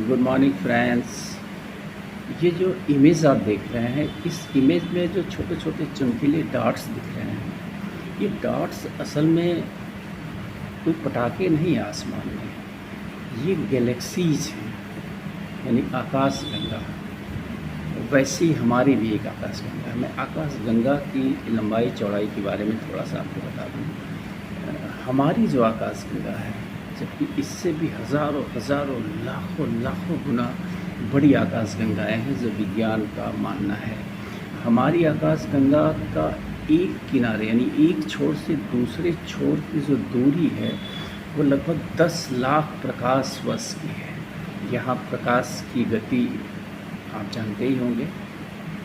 Good morning friends. ये जो image आप देख रहे हैं, इस इमेज में जो छोटे छोटे चमकीले डॉट्स दिख रहे हैं, ये डॉट्स असल में कोई पटाखे नहीं हैं आसमान में, ये गैलेक्सीज हैं, यानी आकाश गंगा। वैसे ही हमारी भी एक आकाश गंगा है। मैं आकाश गंगा की लंबाई चौड़ाई के बारे में थोड़ा सा आपको बता दूँ। हमारी जो आकाश गंगा है, जबकि इससे भी हज़ारों हज़ारों लाखों लाखों गुना बड़ी आकाश गंगाएँ हैं, जो विज्ञान का मानना है। हमारी आकाश गंगा का एक किनारे यानी एक छोर से दूसरे छोर की जो दूरी है वो लगभग 10 लाख प्रकाश वर्ष की है। यहाँ प्रकाश की गति आप जानते ही होंगे,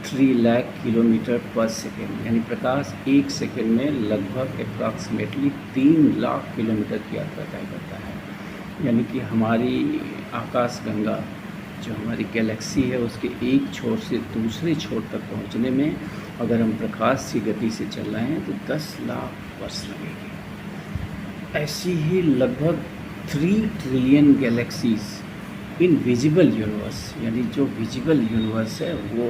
3 लाख किलोमीटर पर सेकेंड, यानी प्रकाश एक सेकेंड में लगभग अप्रॉक्सीमेटली 3 लाख किलोमीटर की यात्रा तय करता है। यानी कि हमारी आकाश गंगा जो हमारी गैलेक्सी है, उसके एक छोर से दूसरे छोर तक पहुंचने में अगर हम प्रकाश की गति से चल रहे हैं तो 10 लाख वर्ष लगेगी। ऐसी ही लगभग 3 trillion galaxies in visible universe, यानी जो विजिबल यूनिवर्स है वो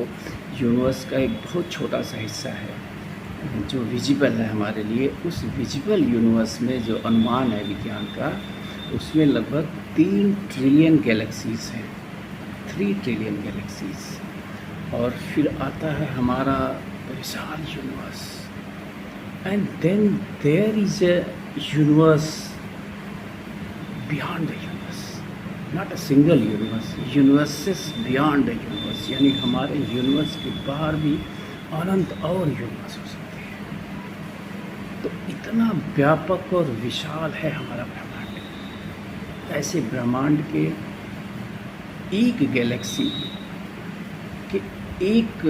यूनिवर्स का एक बहुत छोटा सा हिस्सा है जो विजिबल है हमारे लिए। उस विजिबल यूनिवर्स में जो अनुमान है विज्ञान का, उसमें लगभग 3 ट्रिलियन गैलेक्सीज हैं, 3 ट्रिलियन गैलेक्सीज। और फिर आता है हमारा विशाल universe, and then there is a universe beyond the universe, not a single universe, universes beyond the universe, यानी हमारे यूनिवर्स के बाहर भी अनंत और यूनिवर्स हो सकते हैं। तो इतना व्यापक और विशाल है हमारा ब्रह्मांड। ऐसे ब्रह्मांड के एक गैलेक्सी के एक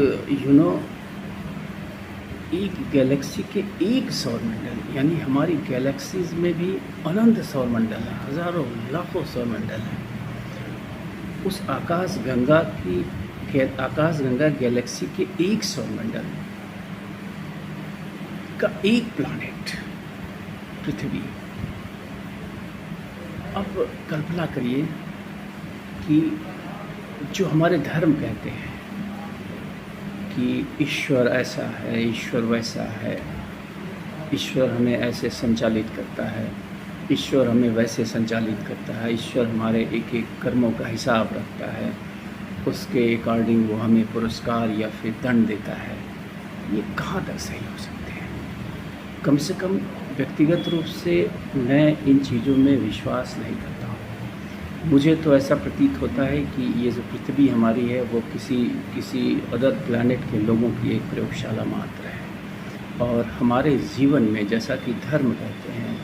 एक गैलेक्सी के एक सौरमंडल, यानी हमारी गैलेक्सीज में भी अनंत सौरमंडल हैं, हज़ारों लाखों सौरमंडल हैं। उस आकाश गंगा गैलेक्सी के एक सौरमंडल का एक प्लैनेट पृथ्वी। अब कल्पना करिए कि जो हमारे धर्म कहते हैं कि ईश्वर ऐसा है, ईश्वर वैसा है, ईश्वर हमें ऐसे संचालित करता है, ईश्वर हमें वैसे संचालित करता है, ईश्वर हमारे एक एक कर्मों का हिसाब रखता है, उसके अकॉर्डिंग वो हमें पुरस्कार या फिर दंड देता है। ये कहाँ तक सही हो सकते हैं? कम से कम व्यक्तिगत रूप से मैं इन चीज़ों में विश्वास नहीं करता हूँ। मुझे तो ऐसा प्रतीत होता है कि ये जो पृथ्वी हमारी है वो किसी अदर प्लैनेट के लोगों की एक प्रयोगशाला मात्र है। और हमारे जीवन में, जैसा कि धर्म कहते हैं,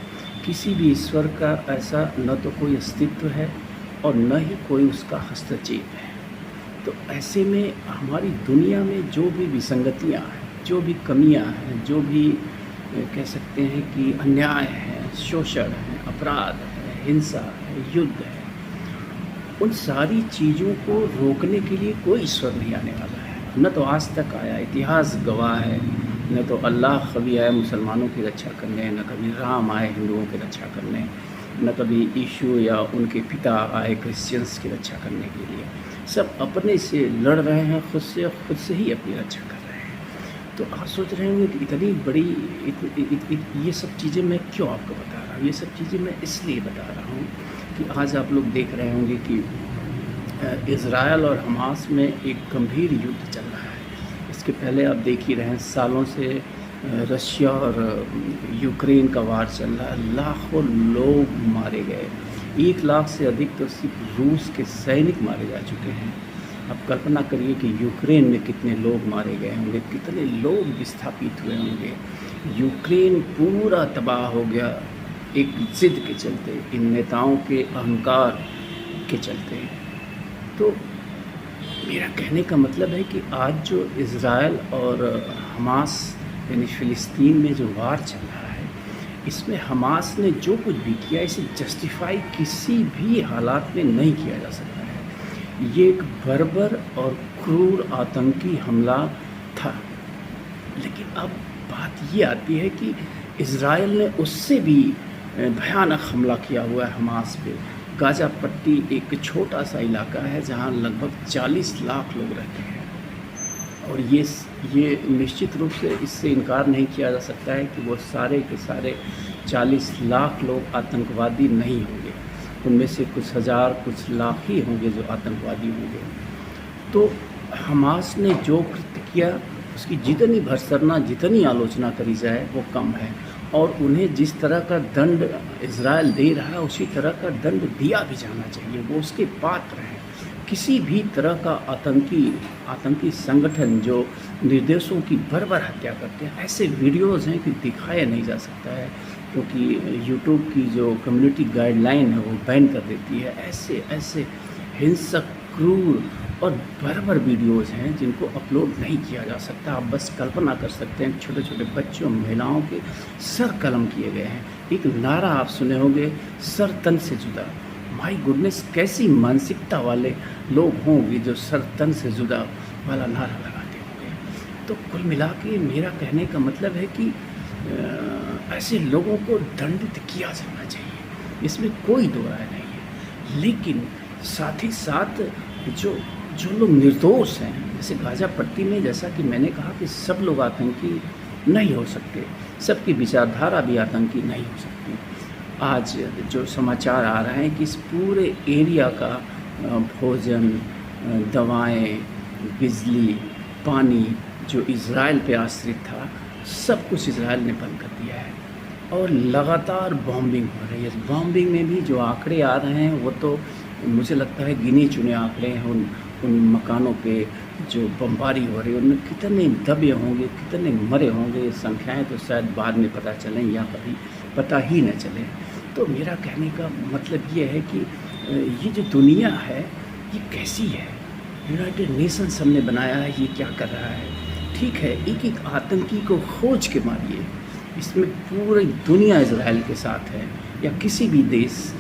किसी भी ईश्वर का ऐसा न तो कोई अस्तित्व है और न ही कोई उसका हस्तक्षेप है। तो ऐसे में हमारी दुनिया में जो भी विसंगतियाँ हैं, जो भी कमियाँ हैं, जो भी कह सकते हैं कि अन्याय है, शोषण है, अपराध है, हिंसा है, युद्ध है, उन सारी चीज़ों को रोकने के लिए कोई ईश्वर नहीं आने वाला है। न तो आज तक आया, इतिहास गवाह है। न तो अल्लाह कभी आया मुसलमानों की रक्षा करने, न कभी राम आए हिंदुओं की रक्षा करने, न कभी यीशु या उनके पिता आए क्रिश्चियंस की रक्षा करने के लिए। सब अपने से लड़ रहे हैं, खुद से ही अपनी रक्षा कर रहे हैं। तो आप सोच रहे होंगे कि इतनी बड़ी ये सब चीज़ें मैं क्यों आपको बता रहा हूँ? ये सब चीज़ें मैं इसलिए बता रहा हूँ कि आज आप लोग देख रहे होंगे कि इज़राइल और हमास में एक गंभीर युद्ध चल रहा है। इसके पहले आप देख ही रहे हैं, सालों से रशिया और यूक्रेन का वार चल रहा है। लाखों लोग मारे गए, 1 लाख से अधिक तो सिर्फ रूस के सैनिक मारे जा चुके हैं। अब कल्पना करिए कि यूक्रेन में कितने लोग मारे गए होंगे, कितने लोग विस्थापित हुए होंगे। यूक्रेन पूरा तबाह हो गया एक जिद के चलते, इन नेताओं के अहंकार के चलते। तो मेरा कहने का मतलब है कि आज जो इज़राइल और हमास यानी फ़िलिस्तीन में जो वार चल रहा है, इसमें हमास ने जो कुछ भी किया, इसे जस्टिफाई किसी भी हालात में नहीं किया जा सकता है। ये एक बर्बर और क्रूर आतंकी हमला था। लेकिन अब बात ये आती है कि इज़राइल ने उससे भी भयानक हमला किया हुआ है हमास पे, गाज़ा पट्टी एक छोटा सा इलाका है जहाँ लगभग 40 लाख लोग रहते हैं, और ये निश्चित रूप से इससे इनकार नहीं किया जा सकता है कि वो सारे के सारे 40 लाख लोग आतंकवादी नहीं होंगे। उनमें से कुछ हज़ार कुछ लाख ही होंगे जो आतंकवादी होंगे। तो हमास ने जो कृत्य किया उसकी जितनी भर्त्सना, जितनी आलोचना करी जाए वो कम है, और उन्हें जिस तरह का दंड इज़राइल दे रहा है उसी तरह का दंड दिया भी जाना चाहिए। वो उसके पात्र हैं। किसी भी तरह का आतंकी संगठन जो निर्दोषों की बर्बर हत्या करते हैं, ऐसे वीडियोज़ हैं कि दिखाया नहीं जा सकता है, क्योंकि यूट्यूब की जो कम्युनिटी गाइडलाइन है वो बैन कर देती है। ऐसे हिंसक, क्रूर और बर्बर वीडियोज़ हैं जिनको अपलोड नहीं किया जा सकता। आप बस कल्पना कर सकते हैं, छोटे छोटे बच्चों, महिलाओं के सर कलम किए गए हैं। एक नारा आप सुने होंगे, सर तन से जुदा। माय गुडनेस, कैसी मानसिकता वाले लोग होंगे जो सर तन से जुदा वाला नारा लगाते होंगे। तो कुल मिला के मेरा कहने का मतलब है कि ऐसे लोगों को दंडित किया जाना चाहिए, इसमें कोई दो राय नहीं है। लेकिन साथ ही साथ जो लोग निर्दोष हैं, जैसे गाज़ा पट्टी में, जैसा कि मैंने कहा कि सब लोग आतंकी नहीं हो सकते, सबकी विचारधारा भी आतंकी नहीं हो सकती। आज जो समाचार आ रहे हैं कि इस पूरे एरिया का भोजन, दवाएं, बिजली, पानी जो इज़राइल पे आश्रित था, सब कुछ इज़राइल ने बंद कर दिया है, और लगातार बॉम्बिंग हो रही है। बॉम्बिंग में भी जो आंकड़े आ रहे हैं वो तो मुझे लगता है गिने चुने आंकड़े हैं। उन मकानों पे जो बमबारी हो रही है उनमें कितने दबे होंगे, कितने मरे होंगे, संख्याएं तो शायद बाद में पता चलें या कभी पता ही न चले। तो मेरा कहने का मतलब ये है कि ये जो दुनिया है ये कैसी है। यूनाइटेड नेशंस हमने बनाया है, ये क्या कर रहा है? ठीक है, एक एक आतंकी को खोज के मारिए, इसमें पूरी दुनिया इज़राइल के साथ है या किसी भी देश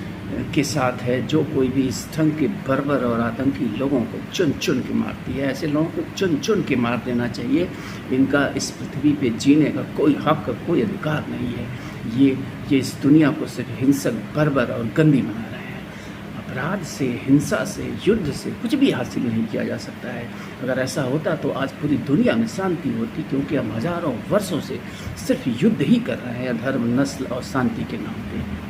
के साथ है जो कोई भी इस ढंग के बर्बर और आतंकी लोगों को चुन चुन के मारती है। ऐसे लोगों को चुन चुन के मार देना चाहिए। इनका इस पृथ्वी पे जीने का कोई हक, कोई अधिकार नहीं है। ये इस दुनिया को सिर्फ हिंसक, बर्बर और गंदी बना रहे हैं। अपराध से, हिंसा से, युद्ध से कुछ भी हासिल नहीं किया जा सकता है। अगर ऐसा होता तो आज पूरी दुनिया में शांति होती, क्योंकि हम हज़ारों वर्षों से सिर्फ युद्ध ही कर रहे हैं, धर्म, नस्ल और शांति के नाम पे।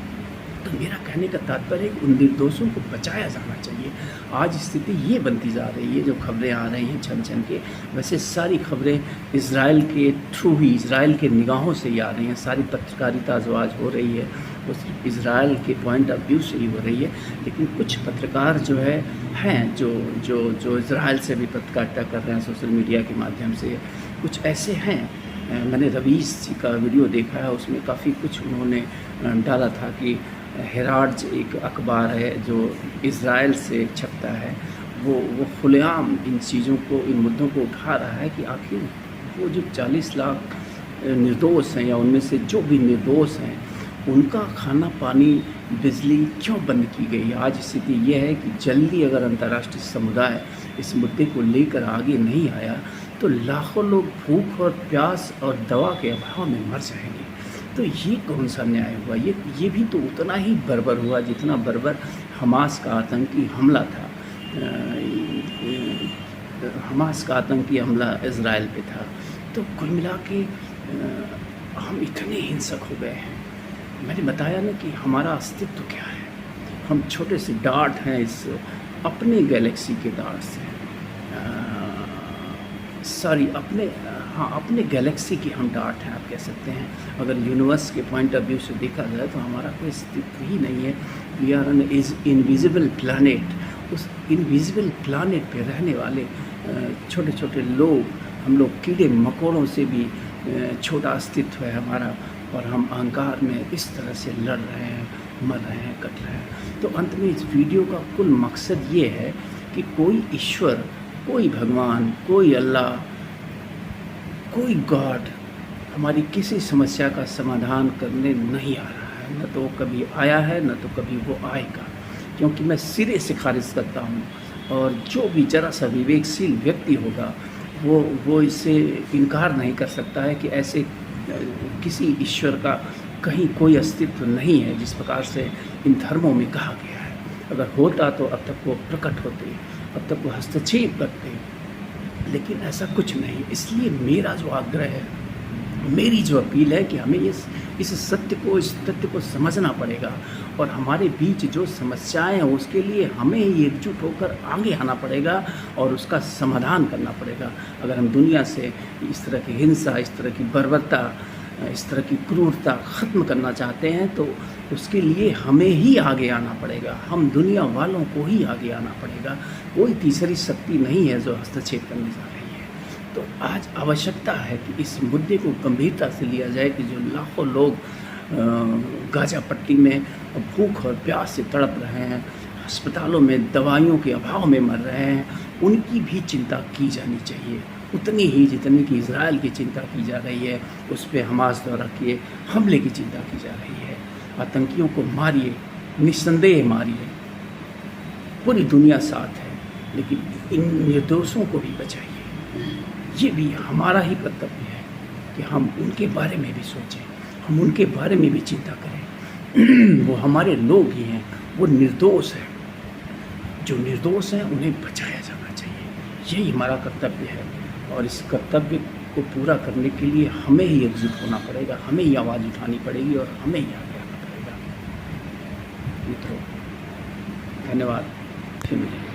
तो मेरा कहने का तात्पर्य है कि उन निर्दोषों को बचाया जाना चाहिए। आज स्थिति ये बनती जा रही है, जो खबरें आ रही हैं छन छन के, वैसे सारी खबरें इज़राइल के थ्रू ही, इज़राइल के निगाहों से ही आ रही हैं। सारी पत्रकारिता जो आज हो रही है वो सिर्फ इज़राइल के पॉइंट ऑफ व्यू से ही हो रही है। लेकिन कुछ पत्रकार जो हैं जो इज़राइल से भी पत्रकारिता कर रहे हैं सोशल मीडिया के माध्यम से, कुछ ऐसे हैं। मैंने रवीश जी का वीडियो देखा है, उसमें काफ़ी कुछ उन्होंने डाला था कि हेराल्ड एक अखबार है जो इज़राइल से छपता है, वो खुलेआम इन चीज़ों को, इन मुद्दों को उठा रहा है कि आखिर वो जो 40 लाख निर्दोष हैं या उनमें से जो भी निर्दोष हैं उनका खाना, पानी, बिजली क्यों बंद की गई। आज स्थिति ये है कि जल्दी अगर अंतर्राष्ट्रीय समुदाय इस मुद्दे को लेकर आगे नहीं आया तो लाखों लोग भूख और प्यास और दवा के अभाव में मर जाएंगे। तो ये कौन सा न्याय हुआ? ये भी तो उतना ही बर्बर हुआ जितना बर्बर हमास का आतंकी हमला था। हमास का आतंकी हमला इज़राइल पे था। तो कुल मिला के हम इतने हिंसक हो गए हैं। मैंने बताया ना कि हमारा अस्तित्व क्या है। हम छोटे से डार्ट हैं इस अपने गैलेक्सी के डार्ट से, अपने गैलेक्सी की हम डार्ट हैं, आप कह सकते हैं। अगर यूनिवर्स के पॉइंट ऑफ व्यू से देखा जाए तो हमारा कोई अस्तित्व ही नहीं है। We are an invisible planet. उस इनविजिबल प्लानेट पे रहने वाले छोटे छोटे लोग, हम लोग कीड़े मकोड़ों से भी छोटा अस्तित्व है हमारा, और हम अहंकार में इस तरह से लड़ रहे हैं, मर रहे हैं, कट रहे हैं। तो अंत में इस वीडियो का कुल मकसद ये है कि कोई ईश्वर, कोई भगवान, कोई अल्लाह, कोई गॉड हमारी किसी समस्या का समाधान करने नहीं आ रहा है। न तो वो कभी आया है, न तो कभी वो आएगा। क्योंकि मैं सिरे से खारिज करता हूँ, और जो भी जरा सा विवेकशील व्यक्ति होगा वो इससे इनकार नहीं कर सकता है कि ऐसे किसी ईश्वर का कहीं कोई अस्तित्व नहीं है जिस प्रकार से इन धर्मों में कहा गया है। अगर होता तो अब तक वो प्रकट होते, अब तक वो हस्तक्षेप करते, लेकिन ऐसा कुछ नहीं। इसलिए मेरा जो आग्रह है, मेरी जो अपील है कि हमें इस सत्य को, इस तथ्य को समझना पड़ेगा और हमारे बीच जो समस्याएं हैं उसके लिए हमें ही एकजुट होकर आगे आना पड़ेगा और उसका समाधान करना पड़ेगा। अगर हम दुनिया से इस तरह की हिंसा, इस तरह की बर्बरता, इस तरह की क्रूरता ख़त्म करना चाहते हैं तो उसके लिए हमें ही आगे आना पड़ेगा, हम दुनिया वालों को ही आगे आना पड़ेगा। कोई तीसरी शक्ति नहीं है जो हस्तक्षेप करने जा रही है। तो आज आवश्यकता है कि इस मुद्दे को गंभीरता से लिया जाए कि जो लाखों लोग गाज़ा पट्टी में भूख और प्यास से तड़प रहे हैं, अस्पतालों में दवाइयों के अभाव में मर रहे हैं, उनकी भी चिंता की जानी चाहिए, उतनी ही जितनी कि इज़राइल की चिंता की जा रही है, उस पर हमास द्वारा किए हमले की चिंता की जा रही है। आतंकियों को मारिए, निस्संदेह मारिए, पूरी दुनिया साथ है, लेकिन इन निर्दोषों को भी बचाइए। ये भी हमारा ही कर्तव्य है कि हम उनके बारे में भी सोचें, हम उनके बारे में भी चिंता करें। वो हमारे लोग ही हैं, वो निर्दोष हैं, जो निर्दोष हैं उन्हें बचाया जाना चाहिए। यही हमारा कर्तव्य है और इस कर्तव्य को पूरा करने के लिए हमें ही एकजुट होना पड़ेगा, हमें ही आवाज़ उठानी पड़ेगी और हमें ही आगे आना पड़ेगा। मित्रों, धन्यवाद, फिर मिलेंगे।